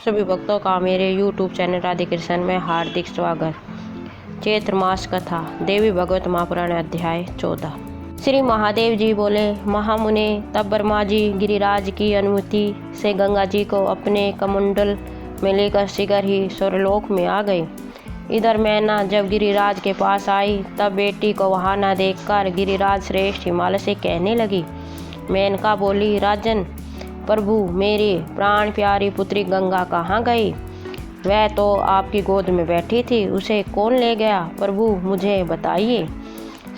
सभी भक्तों का मेरे YouTube चैनल राधे कृष्ण में हार्दिक स्वागत। चैत्र मास कथा देवी भागवत महापुराण अध्याय 14। श्री महादेव जी बोले, महामुने, तब ब्रह्मा जी गिरिराज की अनुमति से गंगा जी को अपने कमंडल में लेकर शीघ्र ही स्वर्गलोक में आ गए। इधर मैना जब गिरिराज के पास आई तब बेटी को वहाँ न देखकर गिरिराज श्रेष्ठ हिमालय से कहने लगी। मेनका बोली, राजन प्रभु, मेरी प्राण प्यारी पुत्री गंगा कहाँ गई? वह तो आपकी गोद में बैठी थी, उसे कौन ले गया? प्रभु मुझे बताइए।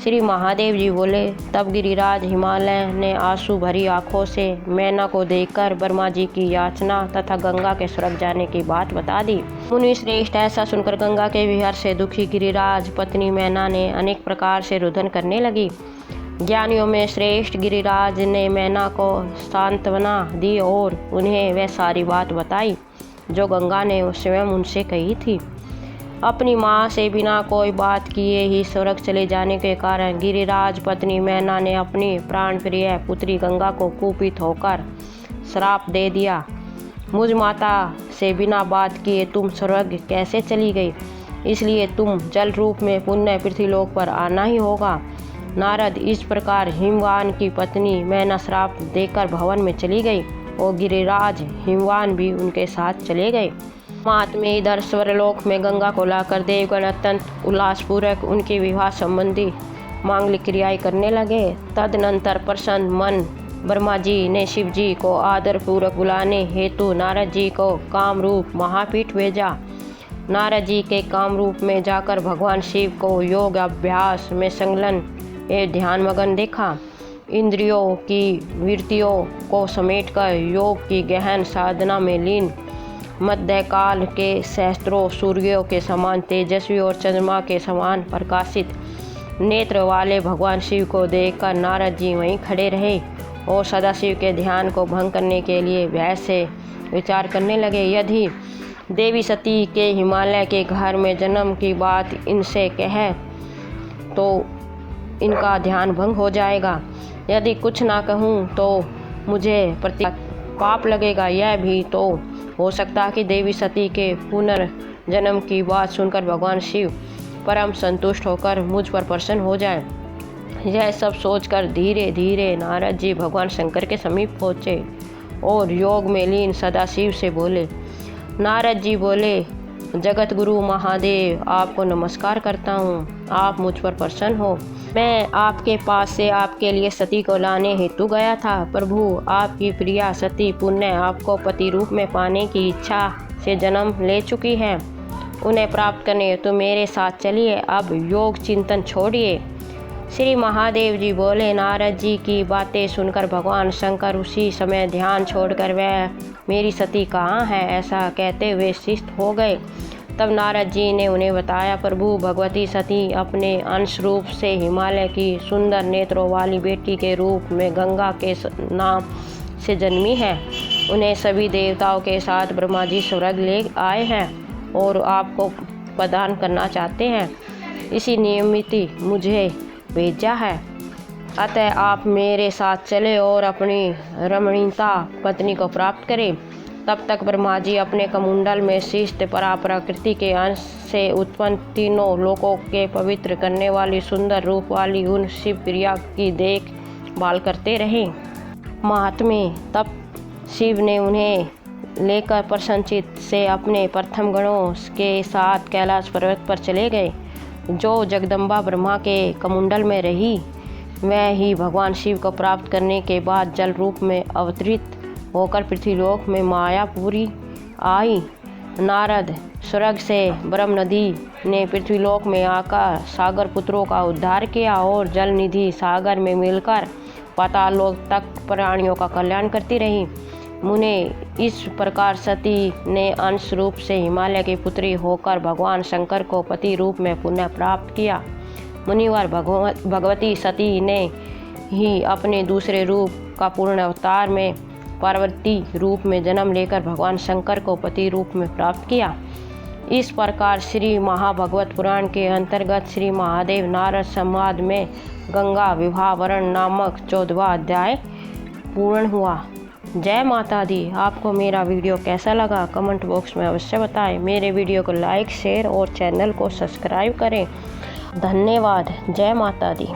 श्री महादेव जी बोले, तब गिरिराज हिमालय ने आंसू भरी आंखों से मैना को देखकर ब्रह्मा जी की याचना तथा गंगा के स्वर्ग जाने की बात बता दी। मुनि श्रेष्ठ ऐसा सुनकर गंगा के विहार से दुखी गिरिराज पत्नी मैना ने अनेक प्रकार से रुदन करने लगी। ज्ञानियों में श्रेष्ठ गिरिराज ने मैना को सांत्वना दी और उन्हें वह सारी बात बताई जो गंगा ने स्वयं उनसे कही थी। अपनी माँ से बिना कोई बात किए ही स्वर्ग चले जाने के कारण गिरिराज पत्नी मैना ने अपनी प्राण प्रिय पुत्री गंगा को कुपित होकर श्राप दे दिया। मुझ माता से बिना बात किए तुम स्वर्ग कैसे चली गई? इसलिए तुम जल रूप में पुण्य पृथ्वीलोक पर आना ही होगा। नारद इस प्रकार हिमवान की पत्नी मैना श्राप देकर भवन में चली गई और गिरिराज हिमवान भी उनके साथ चले गए। महात्मे इधर स्वर्गलोक में गंगा को लाकर देवगण अत्यंत उल्लासपूर्वक उनके विवाह संबंधी मांगलिक क्रियाएं करने लगे। तदनंतर प्रसन्न मन ब्रह्मा जी ने शिव जी को आदर पूर्वक बुलाने हेतु नारद जी को कामरूप महापीठ भेजा। नारद जी के कामरूप में जाकर भगवान शिव को योग अभ्यास में संलग्न एवं ध्यान मगन देखा। इंद्रियों की वृत्तियों को समेटकर योग की गहन साधना में लीन मध्यकाल के सहस्त्रों सूर्यों के समान तेजस्वी और चंद्रमा के समान प्रकाशित नेत्र वाले भगवान शिव को देखकर नारद जी वहीं खड़े रहे और सदाशिव के ध्यान को भंग करने के लिए भय से विचार करने लगे। यदि देवी सती के हिमालय के घर में जन्म की बात इनसे कहे तो इनका ध्यान भंग हो जाएगा। यदि कुछ ना कहूँ तो मुझे प्रति पाप लगेगा। यह भी तो हो सकता है कि देवी सती के पुनर्जन्म की बात सुनकर भगवान शिव परम संतुष्ट होकर मुझ पर प्रसन्न हो जाए। यह सब सोचकर धीरे धीरे नारद जी भगवान शंकर के समीप पहुँचे और योग में लीन सदाशिव से बोले। नारद जी बोले, जगत गुरु महादेव, आपको नमस्कार करता हूँ। आप मुझ पर प्रसन्न हो। मैं आपके पास से आपके लिए सती को लाने हेतु गया था। प्रभु, आपकी प्रिया सती पुण्य आपको पति रूप में पाने की इच्छा से जन्म ले चुकी है। उन्हें प्राप्त करने हेतु मेरे साथ चलिए। अब योग चिंतन छोड़िए। श्री महादेव जी बोले। नारद जी की बातें सुनकर भगवान शंकर उसी समय ध्यान छोड़कर वह मेरी सती कहाँ है ऐसा कहते हुए शिष्ट हो गए। तब नारद जी ने उन्हें बताया, प्रभु, भगवती सती अपने अंश रूप से हिमालय की सुंदर नेत्रों वाली बेटी के रूप में गंगा के नाम से जन्मी है। उन्हें सभी देवताओं के साथ ब्रह्मा जी स्वर्ग ले आए हैं और आपको प्रदान करना चाहते हैं। इसी नियमित मुझे भेजा है। अतः आप मेरे साथ चले और अपनी रमणीता पत्नी को प्राप्त करें। तब तक ब्रह्मा जी अपने कमुंडल में शिष्ट परा प्रकृति के अंश से उत्पन्न तीनों लोकों के पवित्र करने वाली सुंदर रूप वाली उन शिव प्रिया की देखभाल करते रहे। महात्मे, तब शिव ने उन्हें लेकर प्रसन्नचित्त से अपने प्रथम गणों के साथ कैलाश पर्वत पर चले गए। जो जगदम्बा ब्रह्मा के कमुंडल में रही वह ही भगवान शिव को प्राप्त करने के बाद जल रूप में अवतरित होकर पृथ्वीलोक में मायापुरी आई। नारद स्वर्ग से ब्रह्म नदी ने पृथ्वीलोक में आकर सागर पुत्रों का उद्धार किया और जल निधि सागर में मिलकर पाताल लोक तक प्राणियों का कल्याण करती रही। मुने, इस प्रकार सती ने अंश रूप से हिमालय की पुत्री होकर भगवान शंकर को पति रूप में पुनः प्राप्त किया। मुनिवर भगवती सती ने ही अपने दूसरे रूप का पूर्ण अवतार में पार्वती रूप में जन्म लेकर भगवान शंकर को पति रूप में प्राप्त किया। इस प्रकार श्री महाभागवत पुराण के अंतर्गत श्री महादेव नारद संवाद में गंगा विवाह वर्ण नामक 14वां अध्याय पूर्ण हुआ। जय माता दी। आपको मेरा वीडियो कैसा लगा कमेंट बॉक्स में अवश्य बताएं। मेरे वीडियो को लाइक शेयर और चैनल को सब्सक्राइब करें। धन्यवाद। जय माता दी।